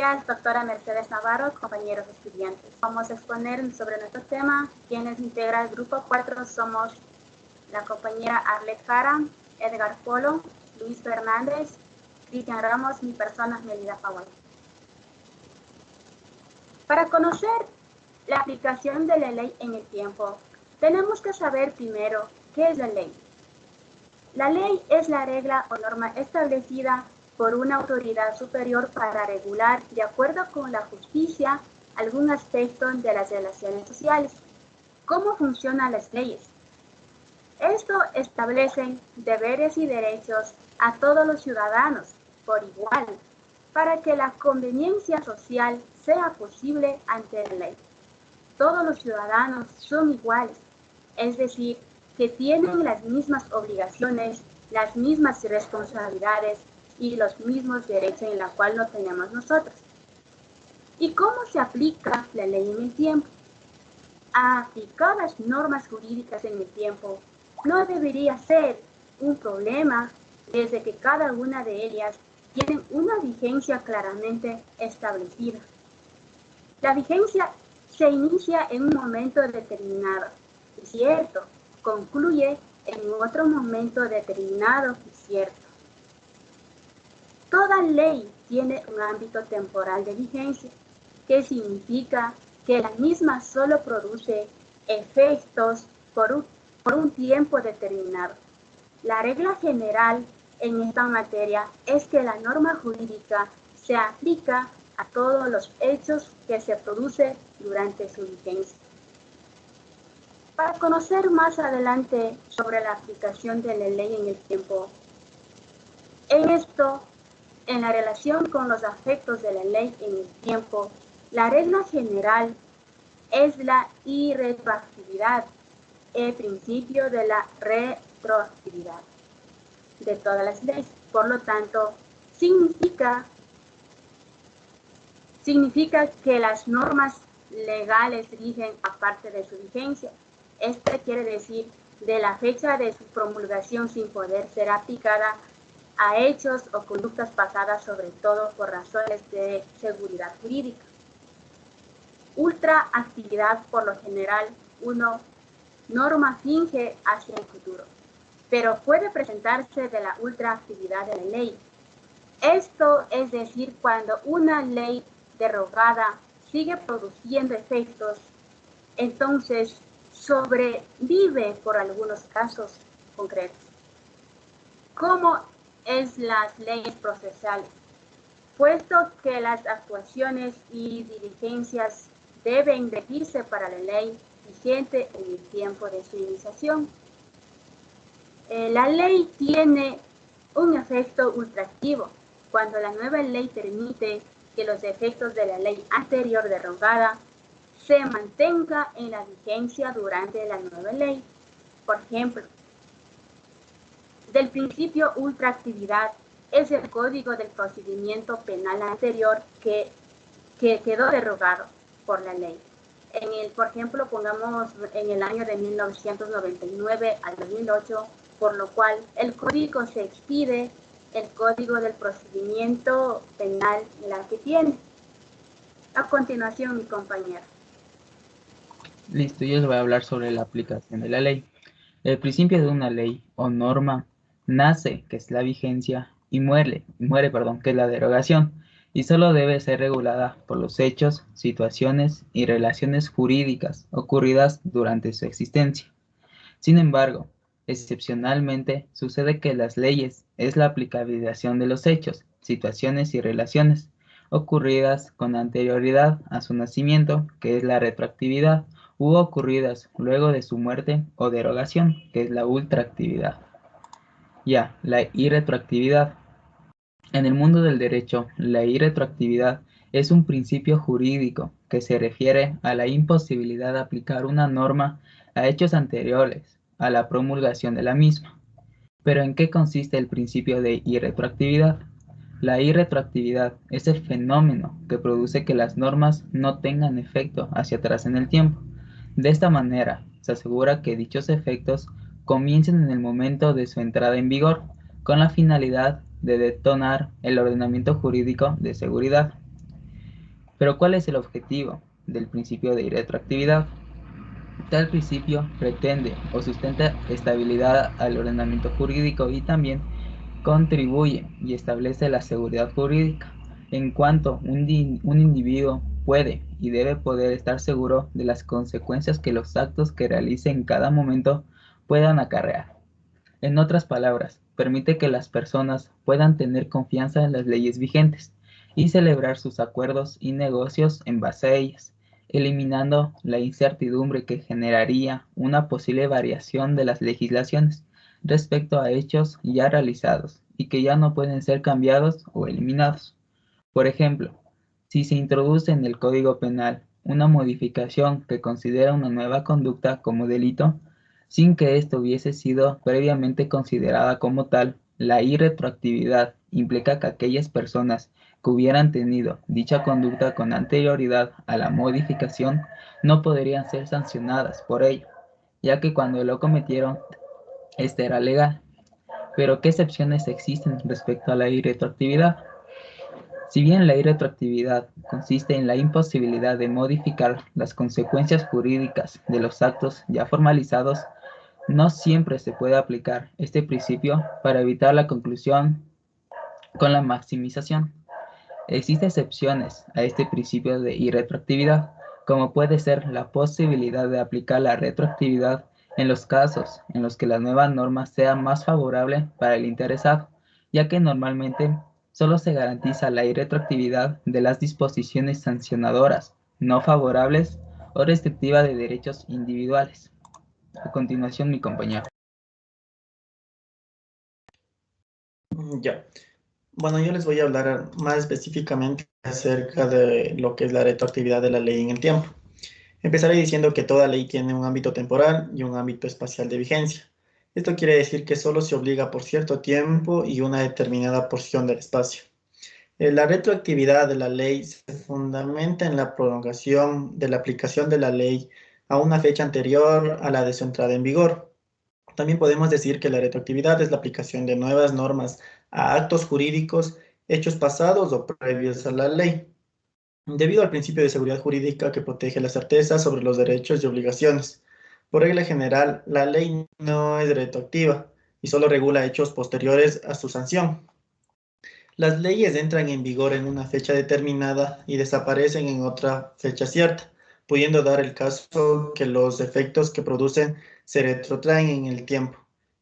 días, doctora Mercedes Navarro, compañeros estudiantes. Vamos a exponer sobre nuestro tema. Quienes integran el grupo 4 somos la compañera Arlet Jara, Edgar Polo, Luis Fernández, Cristian Ramos, mi persona Melida Paway. Para conocer la aplicación de la ley en el tiempo, tenemos que saber primero qué es la ley. La ley es la regla o norma establecida por una autoridad superior para regular, de acuerdo con la justicia, algún aspecto de las relaciones sociales. ¿Cómo funcionan las leyes? Esto establece deberes y derechos a todos los ciudadanos por igual, para que la conveniencia social sea posible ante la ley. Todos los ciudadanos son iguales, es decir, que tienen las mismas obligaciones, las mismas responsabilidades y los mismos derechos en la cual no tenemos nosotros. ¿Y cómo se aplica la ley en el tiempo? Aplicar las normas jurídicas en el tiempo no debería ser un problema desde que cada una de ellas tiene una vigencia claramente establecida. La vigencia se inicia en un momento determinado, es cierto, concluye en otro momento determinado, es cierto. Toda ley tiene un ámbito temporal de vigencia, que significa que la misma solo produce efectos por un tiempo determinado. La regla general en esta materia es que la norma jurídica se aplica a todos los hechos que se producen durante su vigencia. Para conocer más adelante sobre la aplicación de la ley en el tiempo, en la relación con los efectos de la ley en el tiempo, la regla general es la irretroactividad, el principio de la retroactividad de todas las leyes. Por lo tanto, significa que las normas legales rigen aparte de su vigencia. Esto quiere decir de la fecha de su promulgación sin poder ser aplicada a hechos o conductas pasadas, sobre todo por razones de seguridad jurídica. Ultraactividad, por lo general, una norma finge hacia el futuro, pero puede presentarse de la ultraactividad de la ley. Esto es decir, cuando una ley derogada sigue produciendo efectos, entonces sobrevive por algunos casos concretos. ¿Cómo es las leyes procesales? Puesto que las actuaciones y diligencias deben regirse para la ley vigente en el tiempo de su iniciación. La ley tiene un efecto ultraactivo cuando la nueva ley permite que los efectos de la ley anterior derogada se mantenga en la vigencia durante la nueva ley. Por ejemplo, del principio ultraactividad es el Código del Procedimiento Penal anterior que quedó derogado por la ley. Por ejemplo, pongamos en el año de 1999 al 2008, por lo cual el código se expide, el Código del Procedimiento Penal la que tiene. A continuación, mi compañero. Listo, yo les voy a hablar sobre la aplicación de la ley. El principio de una ley o norma nace, que es la vigencia, y muere, que es la derogación, y solo debe ser regulada por los hechos, situaciones y relaciones jurídicas ocurridas durante su existencia. Sin embargo, excepcionalmente sucede que las leyes es la aplicabilización de los hechos, situaciones y relaciones ocurridas con anterioridad a su nacimiento, que es la retroactividad, u ocurridas luego de su muerte o derogación, que es la ultraactividad. Ya, la irretroactividad. En el mundo del derecho, la irretroactividad es un principio jurídico que se refiere a la imposibilidad de aplicar una norma a hechos anteriores a la promulgación de la misma. ¿Pero en qué consiste el principio de irretroactividad? La irretroactividad es el fenómeno que produce que las normas no tengan efecto hacia atrás en el tiempo. De esta manera, se asegura que dichos efectos comiencen en el momento de su entrada en vigor, con la finalidad de detonar el ordenamiento jurídico de seguridad. Pero ¿cuál es el objetivo del principio de irretroactividad? Tal principio pretende o sustenta estabilidad al ordenamiento jurídico y también contribuye y establece la seguridad jurídica, en cuanto un individuo puede y debe poder estar seguro de las consecuencias que los actos que realice en cada momento puedan acarrear. En otras palabras, permite que las personas puedan tener confianza en las leyes vigentes y celebrar sus acuerdos y negocios en base a ellas, eliminando la incertidumbre que generaría una posible variación de las legislaciones respecto a hechos ya realizados y que ya no pueden ser cambiados o eliminados. Por ejemplo, si se introduce en el Código Penal una modificación que considera una nueva conducta como delito, sin que esto hubiese sido previamente considerada como tal, la irretroactividad implica que aquellas personas que hubieran tenido dicha conducta con anterioridad a la modificación no podrían ser sancionadas por ello, ya que cuando lo cometieron, este era legal. Pero ¿qué excepciones existen respecto a la irretroactividad? Si bien la irretroactividad consiste en la imposibilidad de modificar las consecuencias jurídicas de los actos ya formalizados, no siempre se puede aplicar este principio para evitar la conclusión con la maximización. Existen excepciones a este principio de irretroactividad, como puede ser la posibilidad de aplicar la retroactividad en los casos en los que la nueva norma sea más favorable para el interesado, ya que normalmente solo se garantiza la irretroactividad de las disposiciones sancionadoras no favorables o restrictivas de derechos individuales. A continuación, mi compañero. Ya. Bueno, yo les voy a hablar más específicamente acerca de lo que es la retroactividad de la ley en el tiempo. Empezaré diciendo que toda ley tiene un ámbito temporal y un ámbito espacial de vigencia. Esto quiere decir que solo se obliga por cierto tiempo y una determinada porción del espacio. La retroactividad de la ley se fundamenta en la prolongación de la aplicación de la ley a una fecha anterior a la de su entrada en vigor. También podemos decir que la retroactividad es la aplicación de nuevas normas a actos jurídicos, hechos pasados o previos a la ley, debido al principio de seguridad jurídica que protege la certeza sobre los derechos y obligaciones. Por regla general, la ley no es retroactiva y solo regula hechos posteriores a su sanción. Las leyes entran en vigor en una fecha determinada y desaparecen en otra fecha cierta, pudiendo dar el caso que los efectos que producen se retrotraen en el tiempo.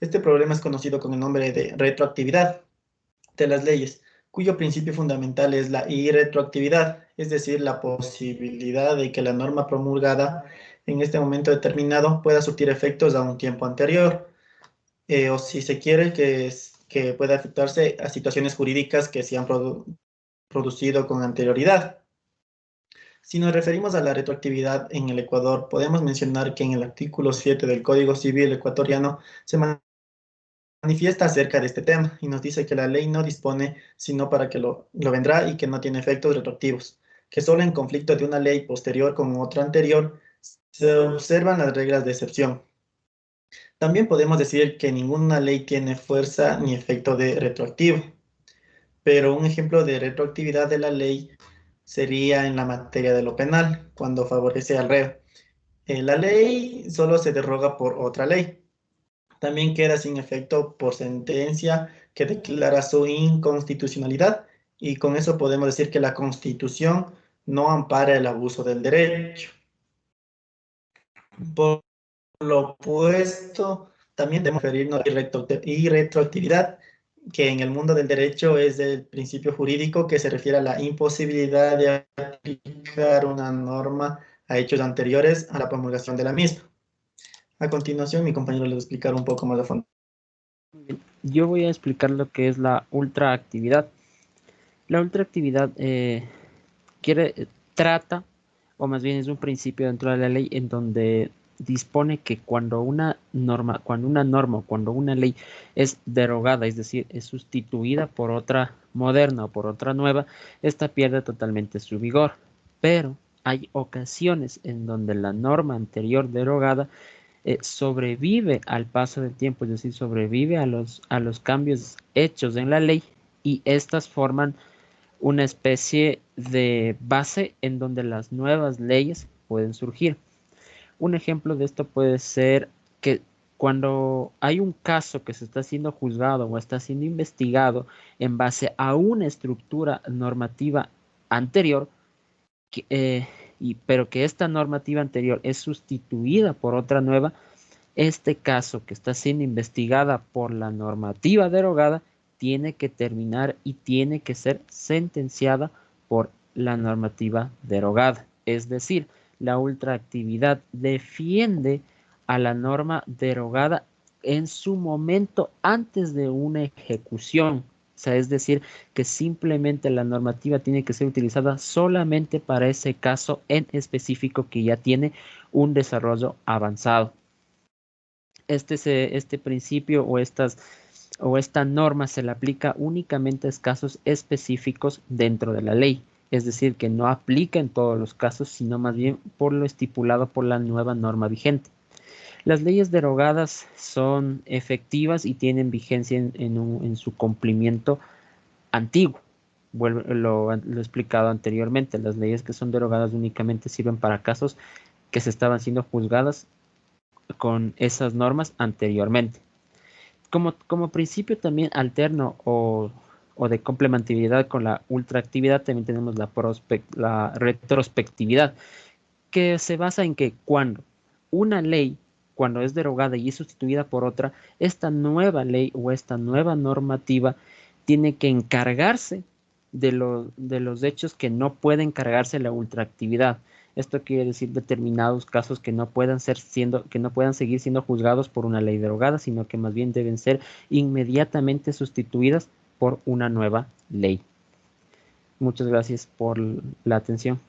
Este problema es conocido con el nombre de retroactividad de las leyes, cuyo principio fundamental es la irretroactividad, es decir, la posibilidad de que la norma promulgada en este momento determinado pueda surtir efectos a un tiempo anterior, o si se quiere que pueda afectarse a situaciones jurídicas que se han producido con anterioridad. Si nos referimos a la retroactividad en el Ecuador, podemos mencionar que en el artículo 7 del Código Civil ecuatoriano se manifiesta acerca de este tema y nos dice que la ley no dispone sino para que lo vendrá y que no tiene efectos retroactivos, que solo en conflicto de una ley posterior con otra anterior se observan las reglas de excepción. También podemos decir que ninguna ley tiene fuerza ni efecto de retroactivo, pero un ejemplo de retroactividad de la ley sería en la materia de lo penal, cuando favorece al reo. La ley solo se deroga por otra ley. También queda sin efecto por sentencia que declara su inconstitucionalidad y con eso podemos decir que la Constitución no ampara el abuso del derecho. Por lo opuesto, también debemos referirnos a irretroactividad, que en el mundo del derecho es el principio jurídico que se refiere a la imposibilidad de aplicar una norma a hechos anteriores a la promulgación de la misma. A continuación, mi compañero les va a explicar un poco más a fondo. Yo voy a explicar lo que es la ultraactividad. La ultraactividad trata, o más bien es un principio dentro de la ley en donde dispone que cuando una norma o cuando una ley es derogada, es decir, es sustituida por otra moderna o por otra nueva, esta pierde totalmente su vigor. Pero hay ocasiones en donde la norma anterior derogada sobrevive al paso del tiempo, es decir, sobrevive a los cambios hechos en la ley y estas forman una especie de base en donde las nuevas leyes pueden surgir. Un ejemplo de esto puede ser que cuando hay un caso que se está siendo juzgado o está siendo investigado en base a una estructura normativa anterior, pero que esta normativa anterior es sustituida por otra nueva, este caso que está siendo investigada por la normativa derogada tiene que terminar y tiene que ser sentenciada por la normativa derogada. Es decir, la ultraactividad defiende a la norma derogada en su momento antes de una ejecución. O sea, es decir, que simplemente la normativa tiene que ser utilizada solamente para ese caso en específico que ya tiene un desarrollo avanzado. Este principio o esta norma se le aplica únicamente a casos específicos dentro de la ley. Es decir, que no aplica en todos los casos, sino más bien por lo estipulado por la nueva norma vigente. Las leyes derogadas son efectivas y tienen vigencia en su cumplimiento antiguo. Lo he explicado anteriormente. Las leyes que son derogadas únicamente sirven para casos que se estaban siendo juzgadas con esas normas anteriormente. Como principio también alterno o de complementariedad con la ultraactividad, también tenemos la retrospectividad, que se basa en que cuando una ley, cuando es derogada y es sustituida por otra, esta nueva ley o esta nueva normativa tiene que encargarse de los hechos que no puede encargarse la ultraactividad. Esto quiere decir determinados casos que no puedan seguir siendo juzgados por una ley derogada, sino que más bien deben ser inmediatamente sustituidas por una nueva ley. Muchas gracias por la atención.